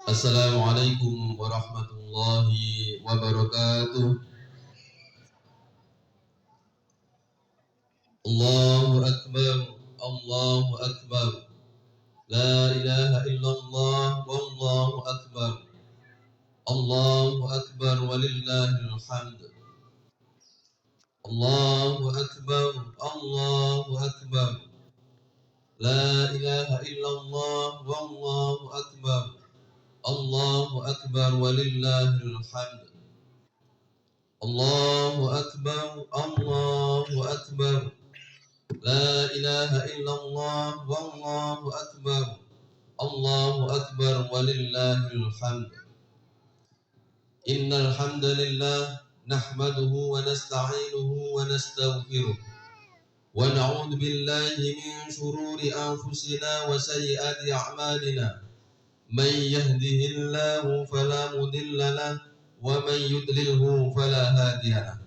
Assalamualaikum warahmatullahi wabarakatuh. Allahu akbar, Allahu akbar. La ilaha illallah wallahu akbar. Allahu akbar walillahil hamd. Allahu akbar, Allahu akbar. La ilaha illallah wallahu akbar. Allahu akbar walillahil hamd. Allahu akbar, Allahu akbar. La ilaha illallah wallahu akbar. Allahu akbar walillahil hamd. Innal hamdalillah nahmaduhu wa nasta'inuhu wa nastaghfiruh wa na'udzu billahi min shururi anfusina wa sayyiati a'malina. May yahdihillahu fala mudilla lahu wa may yudlilhu fala hadiya lahu.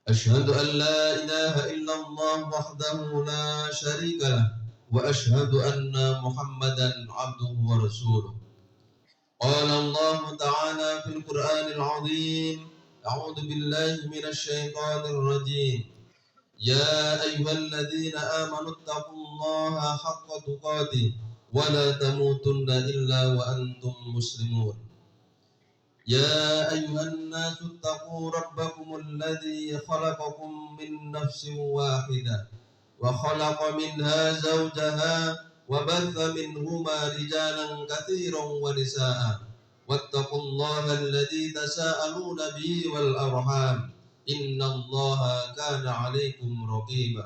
أشهد أن لا إله إلا الله وحده لا شريك له وأشهد أن محمدا عبده ورسوله. قال الله تعالى في القرآن العظيم: أعوذ بالله من الشيطان الرجيم. يا أيها الذين آمنوا اتقوا الله حق تقاته ولا تموتن إلا وأنتم مسلمون. يا أيها الناس اتقوا ربكم الذي خلقكم من نفس واحدة وخلق منها زوجها وبث منهما رجالا كثيرا ونساء واتقوا الله الذي تساءلون به والأرحام إن الله كان عليكم رقيبا.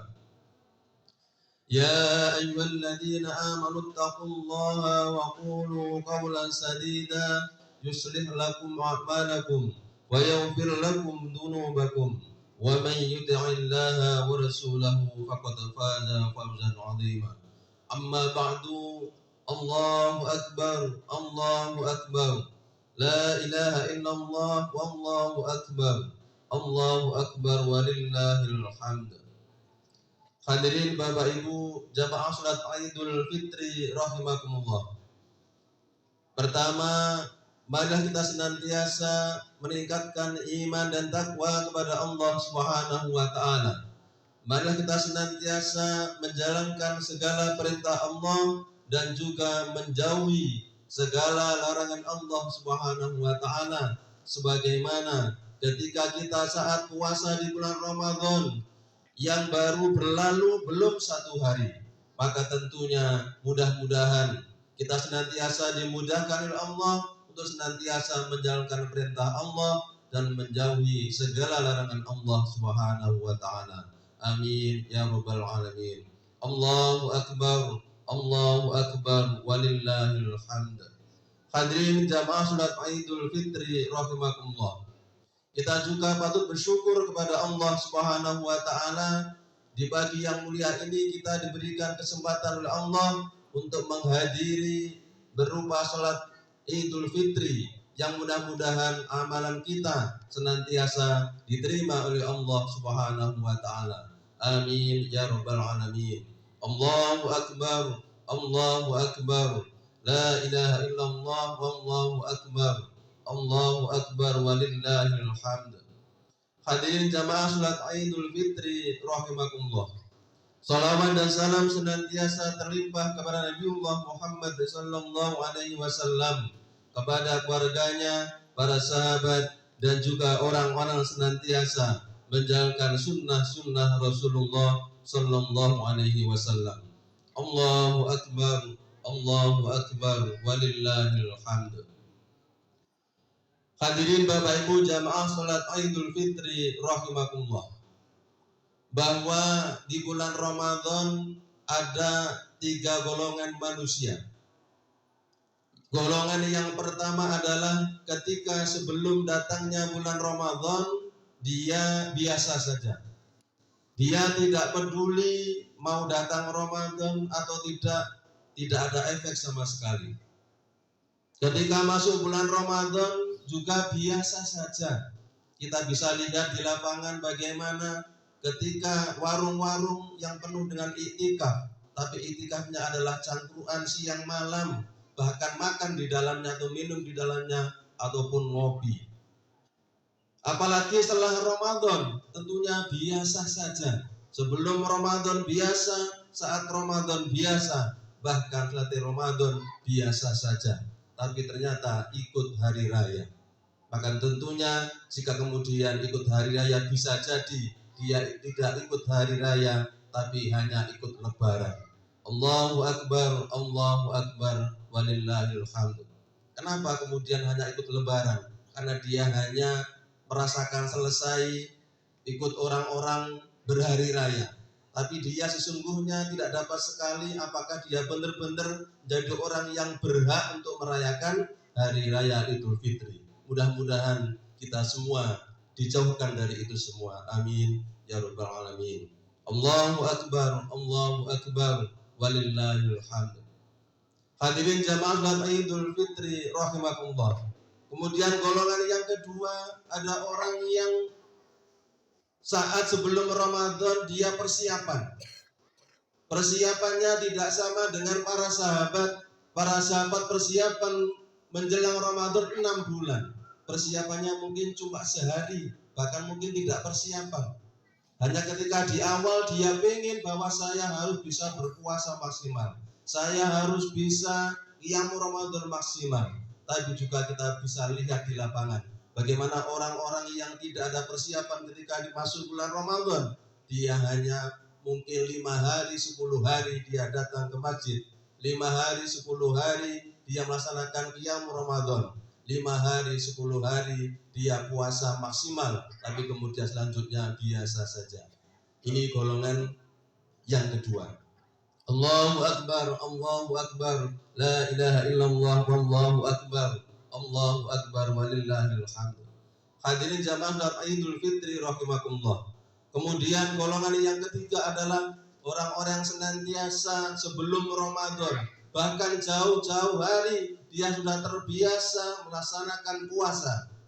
يا أيها الذين آمنوا اتقوا الله وقولوا قولا سديدا يصلح لكم أعمالكم ويغفر لكم ذنوبكم ومن يطع الله ورسوله فقد فاز فوزا عظيما. أما بعد، الله أكبر، الله أكبر. لا إله إلا الله والله أكبر. الله أكبر ولله الحمد. Hadirin Bapak Ibu jamaah salat Idul Fitri rahimakumullah. Pertama, marilah kita senantiasa meningkatkan iman dan takwa kepada Allah Subhanahu wa taala. Marilah kita senantiasa menjalankan segala perintah Allah dan juga menjauhi segala larangan Allah Subhanahu wa taala, sebagaimana ketika kita saat puasa di bulan Ramadan yang baru berlalu belum satu hari, maka tentunya mudah-mudahan kita senantiasa dimudahkan oleh Allah untuk senantiasa menjalankan perintah Allah dan menjauhi segala larangan Allah Subhanahu wa taala. Amin ya rabbal alamin. Allahu akbar, Allahu akbar walillahil hamd. Hadirin jamaah salat Idul Fitri rahimakumullah. Kita juga patut bersyukur kepada Allah Subhanahu wa taala. Di pagi yang mulia ini kita diberikan kesempatan oleh Allah untuk menghadiri berupa salat Idul Fitri yang mudah-mudahan amalan kita senantiasa diterima oleh Allah Subhanahu wa taala. Amin ya rabbal alamin. Allahu akbar, Allahu akbar. La ilaha illallah wallahu akbar. Allahu akbar walillahil hamd. Hadirin jamaah salat Idul Fitri rahimakumullah. Salawat dan salam senantiasa terlimpah kepada Nabiullah Muhammad sallallahu alaihi wasallam, kepada keluarganya, para sahabat dan juga orang-orang senantiasa menjalankan sunnah-sunnah Rasulullah sallallahu alaihi wasallam. Allahu akbar, Allahu akbar walillahil hamd. Hadirin Bapak Ibu jamaah salat Idul Fitri rahimakumullah, bahwa di bulan Ramadan ada 3 golongan manusia. Golongan yang pertama adalah ketika sebelum datangnya bulan Ramadan dia biasa saja. Dia tidak peduli mau datang Ramadan atau tidak ada efek sama sekali. Ketika masuk bulan Ramadan juga biasa saja. Kita bisa lihat di lapangan bagaimana ketika warung-warung yang penuh dengan iktikaf, tapi iktikafnya adalah cangkruan siang malam, bahkan makan di dalamnya atau minum di dalamnya ataupun ngopi. Apalagi setelah Ramadan, tentunya biasa saja. Sebelum Ramadan biasa, saat Ramadan biasa, bahkan setelah Ramadan biasa saja. Tapi ternyata ikut hari raya. Maka tentunya jika kemudian ikut hari raya, bisa jadi dia tidak ikut hari raya, tapi hanya ikut lebaran. Allahu Akbar, walillahil hamd. Kenapa kemudian hanya ikut lebaran? Karena dia hanya merasakan selesai ikut orang-orang berhari raya, tapi dia sesungguhnya tidak dapat sekali apakah dia benar-benar jadi orang yang berhak untuk merayakan hari raya Idul Fitri. Mudah-mudahan kita semua dijauhkan dari itu semua. Amin ya rabbal alamin. Allahu Akbar, walillahil hamd. Hadirin jamaah salat Idul Fitri rahimakumullah. Kemudian golongan yang kedua, ada orang yang saat sebelum Ramadan dia persiapan. Persiapannya tidak sama dengan para sahabat. Para sahabat persiapan menjelang Ramadan 6 bulan. Persiapannya mungkin cuma sehari, bahkan mungkin tidak persiapan. Hanya ketika di awal dia ingin bahwa saya harus bisa berpuasa maksimal, saya harus bisa qiyam Ramadan maksimal. Tapi juga kita bisa lihat di lapangan bagaimana orang-orang yang tidak ada persiapan ketika masuk bulan Ramadan. Dia hanya mungkin 5 hari, 10 hari dia datang ke masjid, 5 hari, 10 hari dia melaksanakan qiyam Ramadan, 5 hari, 10 hari dia puasa maksimal, tapi kemudian selanjutnya biasa saja. Ini golongan yang kedua. Allahu Akbar, la ilaha illallah, wallahu akbar, walillahil hamd. Hadirin jamaah salat Idul Fitri rahimakumullah. Kemudian golongan yang ketiga adalah orang-orang yang senantiasa sebelum Ramadan, bahkan jauh-jauh hari dia sudah terbiasa melaksanakan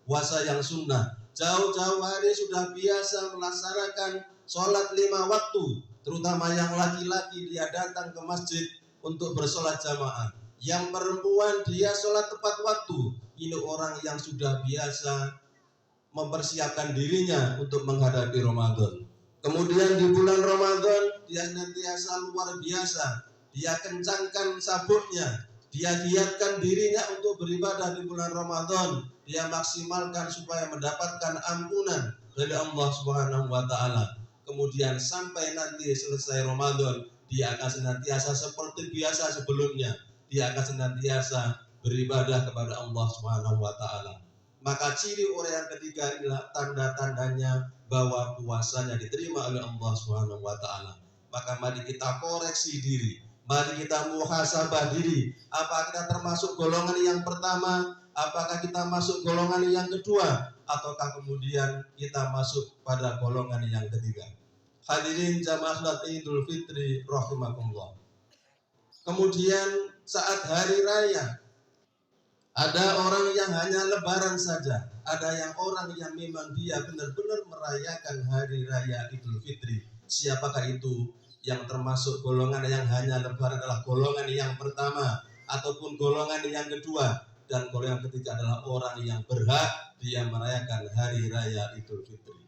puasa yang sunnah. Jauh-jauh hari sudah biasa melaksanakan sholat 5 waktu. Terutama yang laki-laki dia datang ke masjid untuk bersolat jamaah. Yang perempuan dia sholat tepat waktu. Ini orang yang sudah biasa mempersiapkan dirinya untuk menghadapi Ramadan. Kemudian di bulan Ramadan dia senantiasa luar biasa. Dia kencangkan sabuknya. Dia giatkan dirinya untuk beribadah di bulan Ramadan. Dia maksimalkan supaya mendapatkan ampunan dari Allah Subhanahu wa taala. Kemudian sampai nanti selesai Ramadan, dia akan senantiasa seperti biasa sebelumnya. Dia akan senantiasa beribadah kepada Allah Subhanahu wa taala. Maka ciri orang yang ketiga adalah tanda-tandanya bahwa puasanya diterima oleh Allah Subhanahu wa taala. Maka mari kita koreksi diri, mari kita muhasabah diri. Apakah kita termasuk golongan yang pertama? Apakah kita masuk golongan yang kedua? Ataukah kemudian kita masuk pada golongan yang ketiga? Hadirin jamaah salat Idul Fitri rahimakumullah. Kemudian saat hari raya, ada orang yang hanya lebaran saja, ada yang orang yang memang dia benar-benar merayakan hari raya Idul Fitri. Siapakah itu? Yang termasuk golongan yang hanya lebaran adalah golongan yang pertama ataupun golongan yang kedua, dan golongan yang ketiga adalah orang yang berhak dia merayakan hari raya Idul Fitri.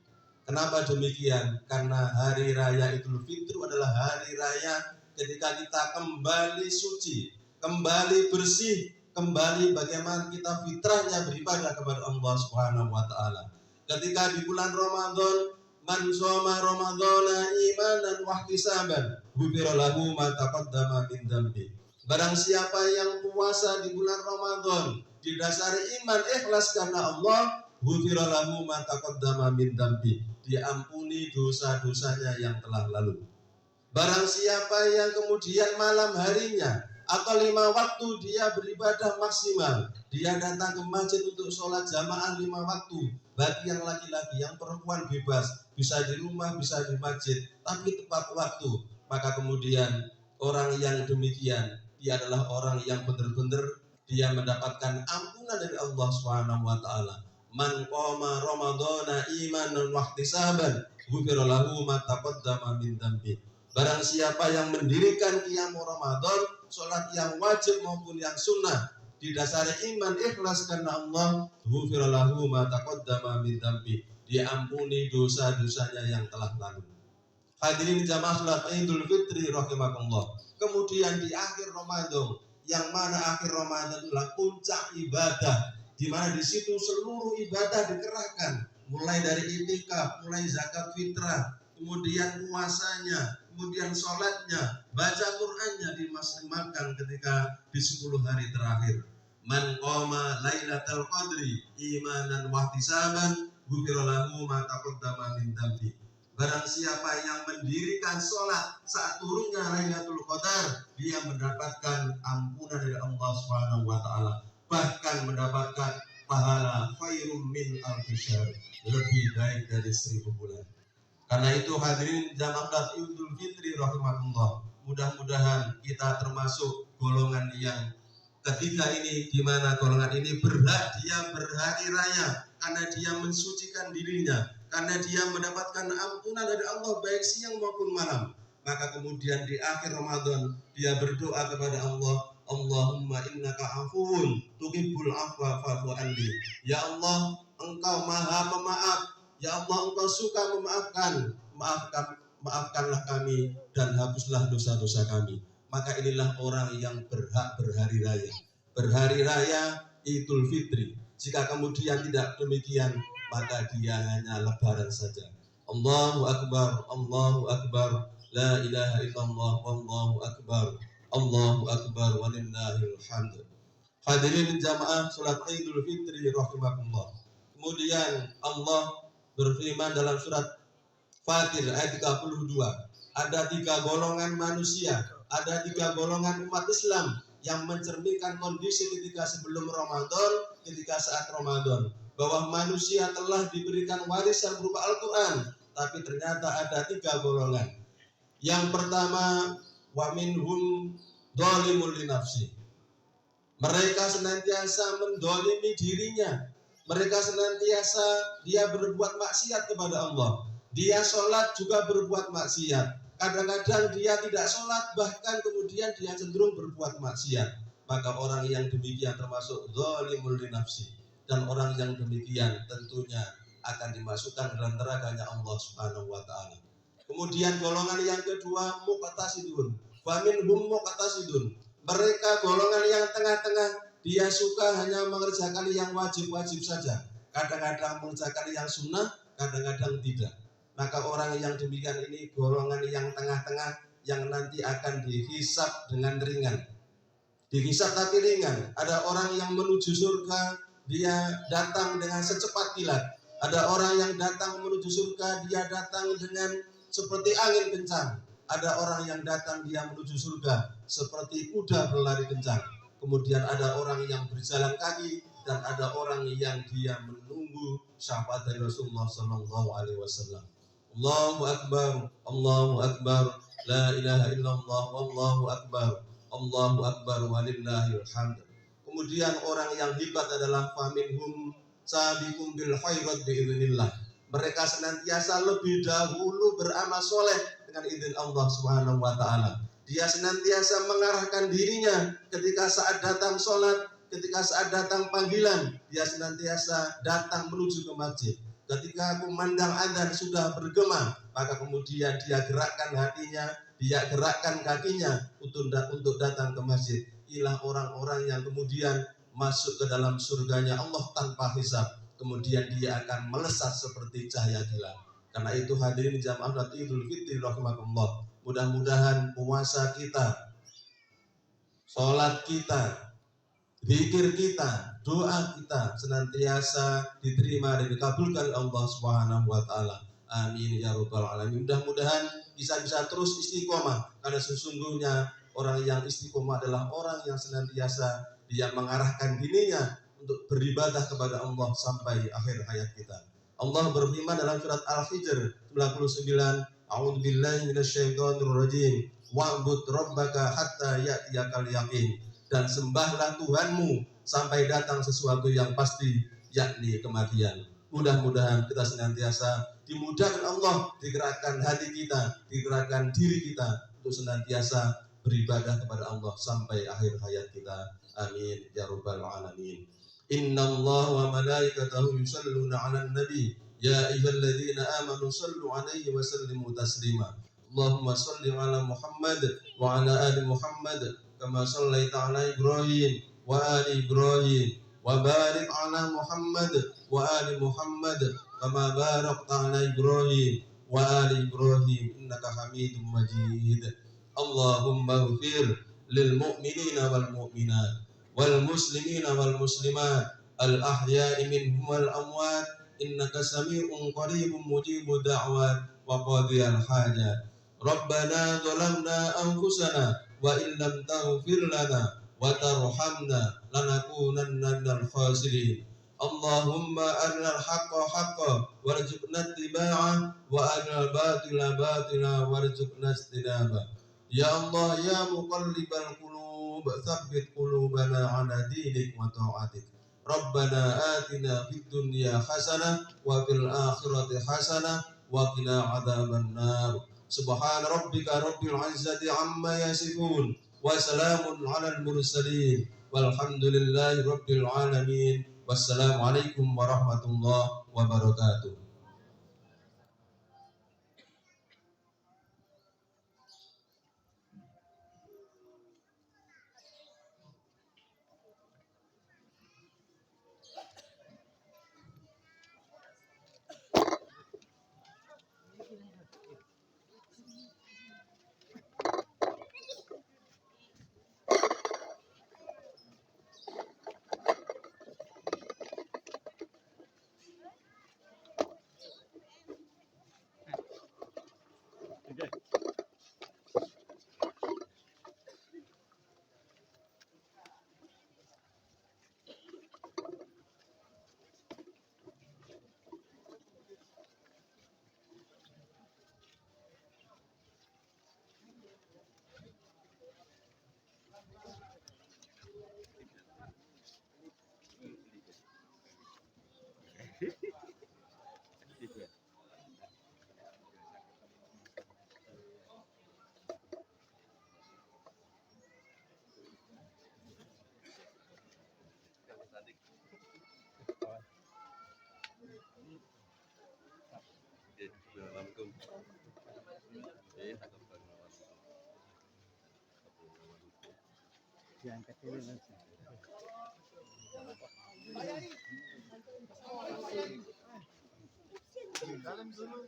Kenapa demikian? Karena hari raya Idul Fitri adalah hari raya ketika kita kembali suci, kembali bersih, kembali bagaimana kita fitrahnya beribadah kepada Allah Subhanahu wa taala. Ketika di bulan Ramadan, man shoma ramadhana imanan wa ihtisaban, ghufira lahu ma taqaddama min dzambi. Barang siapa yang puasa di bulan Ramadan didasari iman ikhlas karena Allah, ghufira lahu ma taqaddama min dzambi. Diampuni dosa-dosanya yang telah lalu. Barang siapa yang kemudian malam harinya atau 5 waktu dia beribadah maksimal, dia datang ke masjid untuk sholat jamaah 5 waktu. Bagi yang laki-laki, yang perempuan bebas, bisa di rumah, bisa di masjid, tapi tepat waktu. Maka kemudian orang yang demikian, dia adalah orang yang benar-benar dia mendapatkan ampunan dari Allah Subhanahu wa taala. Man qama ramadhana imanan wa ihtisaban, ghufira lahu ma taqaddama min dzambi. Barang siapa yang mendirikan qiyam Ramadan, sholat yang wajib maupun yang sunnah, didasari iman ikhlas karena Allah, ghufira lahu ma taqaddama min dzambi, diampuni dosa-dosanya yang telah lalu. Hadirin jamaah salat Idul Fitri rahimakumullah. Kemudian di akhir Ramadan, yang mana akhir Ramadan adalah puncak ibadah, di mana di situ seluruh ibadah dikerahkan, mulai dari itikaf, mulai zakat fitrah, kemudian puasanya, kemudian sholatnya, baca Qur'annya dimaksimalkan ketika di 10 hari terakhir. Man qama lailatal qadri imanan wa ihtisaban ghufira lahu ma taqaddama min dzambi. Barang siapa yang mendirikan sholat saat turunnya Lailatul Qadar, dia mendapatkan ampunan dari Allah Subhanahu wa taala, bahkan mendapatkan pahala khairum min alfi syahr, lebih baik dari 1000 bulan. Karena itu hadirin jamaah Idul Fitri rahimakumullah, mudah-mudahan kita termasuk golongan yang ketiga ini, di mana golongan ini berhak dia berhari raya karena dia mensucikan dirinya, karena dia mendapatkan ampunan dari Allah baik siang maupun malam. Maka kemudian di akhir Ramadan dia berdoa kepada Allah, Allahumma innaka afuwun tuhibbul afwa fa'fu anni. Ya Allah, Engkau Maha Pemaaf. Ya Allah, Engkau suka memaafkan. Maafkanlah kami dan hapuslah dosa-dosa kami. Maka inilah orang yang berhak berhari raya. Berhari raya Idul Fitri. Jika kemudian tidak demikian, maka dia hanya lebaran saja. Allahu Akbar, Allahu Akbar, la ilaha illallah, wallahu akbar, Allahu Akbar, walillahil hamd. Hadirin jamaah salat Idul Fitri rahimakumullah. Kemudian Allah berfirman dalam surat Fatir ayat 32, ada 3 golongan manusia, ada 3 golongan umat Islam yang mencerminkan kondisi ketika sebelum Ramadan, ketika saat Ramadan, bahwa manusia telah diberikan warisan berupa Al-Quran, tapi ternyata ada 3 golongan. Yang pertama, wa minhum dhalimul li nafsi. Mereka senantiasa mendolimi dirinya. Mereka senantiasa dia berbuat maksiat kepada Allah. Dia sholat juga berbuat maksiat. Kadang-kadang dia tidak sholat, bahkan kemudian dia cenderung berbuat maksiat. Maka orang yang demikian termasuk zalimul li nafsi. Dan orang yang demikian tentunya akan dimasukkan dalam nerakanya Allah Subhanahu wa taala. Kemudian golongan yang kedua, muqtasidun. Wa minhum muqtasidun. Mereka golongan yang tengah-tengah, dia suka hanya mengerjakan yang wajib-wajib saja. Kadang-kadang mengerjakan yang sunnah, kadang-kadang tidak. Maka orang yang demikian ini golongan yang tengah-tengah yang nanti akan dihisab dengan ringan. Dihisab tapi ringan. Ada orang yang menuju surga, dia datang dengan secepat kilat. Ada orang yang datang menuju surga, dia datang dengan seperti angin kencang. Ada orang yang datang dia menuju surga seperti kuda berlari kencang. Kemudian ada orang yang berjalan kaki dan ada orang yang dia menunggu syafaat dari Rasulullah Sallallahu Alaihi Wasallam. Allahu Akbar, Allahu Akbar, la ilaha illallah, wallahu akbar, Allahu Akbar, walillahil hamd. Kemudian orang yang hebat adalah faminhum sabiqum bil khairat biidznillah. Mereka senantiasa lebih dahulu beramal soleh dengan izin Allah Subhanahu wa taala. Dia senantiasa mengarahkan dirinya ketika saat datang sholat, ketika saat datang panggilan, dia senantiasa datang menuju ke masjid. Ketika kumandang adzan sudah bergema, maka kemudian dia gerakkan hatinya, dia gerakkan kakinya untuk datang ke masjid. Inilah orang-orang yang kemudian masuk ke dalam surganya Allah tanpa hisab. Kemudian dia akan melesat seperti cahaya hilal. Karena itu hadirin jamaah Idul Fitri rahimakumullah. Mudah-mudahan puasa kita, sholat kita, zikir kita, doa kita senantiasa diterima dan dikabulkan Allah Subhanahu wa taala. Amin ya rabbal alamin. Mudah-mudahan bisa terus istiqomah, karena sesungguhnya orang yang istiqomah adalah orang yang senantiasa dia mengarahkan dirinya untuk beribadah kepada Allah sampai akhir hayat kita. Allah berfirman dalam surat Al-Hijr 99, A'udzubillahi minasyaitonir rajim. Wa'bud rabbaka hatta ya'tiyakal yaqin. Dan sembahlah Tuhanmu sampai datang sesuatu yang pasti, yakni kematian. Mudah-mudahan kita senantiasa dimudahkan Allah, digerakkan hati kita, digerakkan diri kita untuk senantiasa beribadah kepada Allah sampai akhir hayat kita. Amin ya rabbal alamin. Inna Allah wa malaikatahu yusalluna 'alan nabi ya ayyuhalladzina amanu sallu 'alaihi wa sallimu taslima. Allahumma salli 'ala Muhammad wa 'ala ali Muhammad kama shallaita 'ala Ibrahim wa ali Ibrahim wa barik 'ala Muhammad wa ali Muhammad kama barakta 'ala Ibrahim wa ali Ibrahim innaka Hamidum Majid. Allahumma ighfir lil mu'minina wal mu'minat wal muslimina wal muslimat al ahya'i minhum wal amwat innaka sami'un qaribun mujibud da'wat wa qadiyal hajat. Rabbana zalamna anfusana wa illam taghfir lana wa tarhamna lanakunanna minal khasirin. Allahumma arinal haqqa haqqan warzuqna ittiba'ah wa arinal batila batila warzuqna ijtinabah. Ya Allah ya muqallibal qulub tsabbit qulubana ala dinik wa ta'atik. Rabbana atina fid dunya hasanah wa fil akhirati hasanah wa qina adzaban nar. Subhana rabbika rabbil izzati amma yasifun wa salamun 'alal mursalin walhamdulillahi rabbil alamin. Wassalamualaikum warahmatullahi wabarakatuh. Diangkat dulu langsung. Dalam dulu.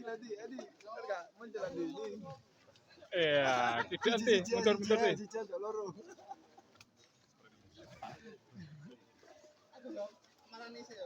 Adi, enggak menjalan ini. Iya, tidak sih, mundur sih. Malah nih sih.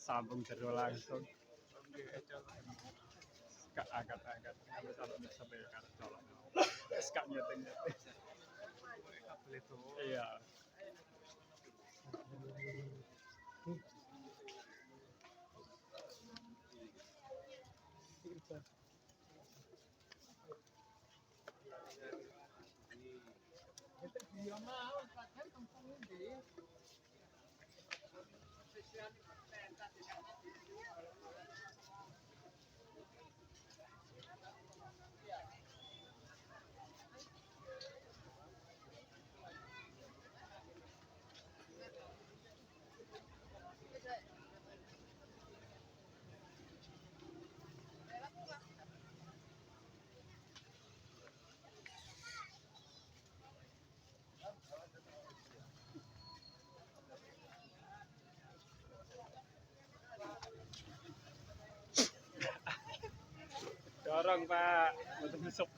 Sambung terus langsung. Kak agak-agak sampai kan colok. Kak nyeting. Iya. Dorong Pak, untuk besok.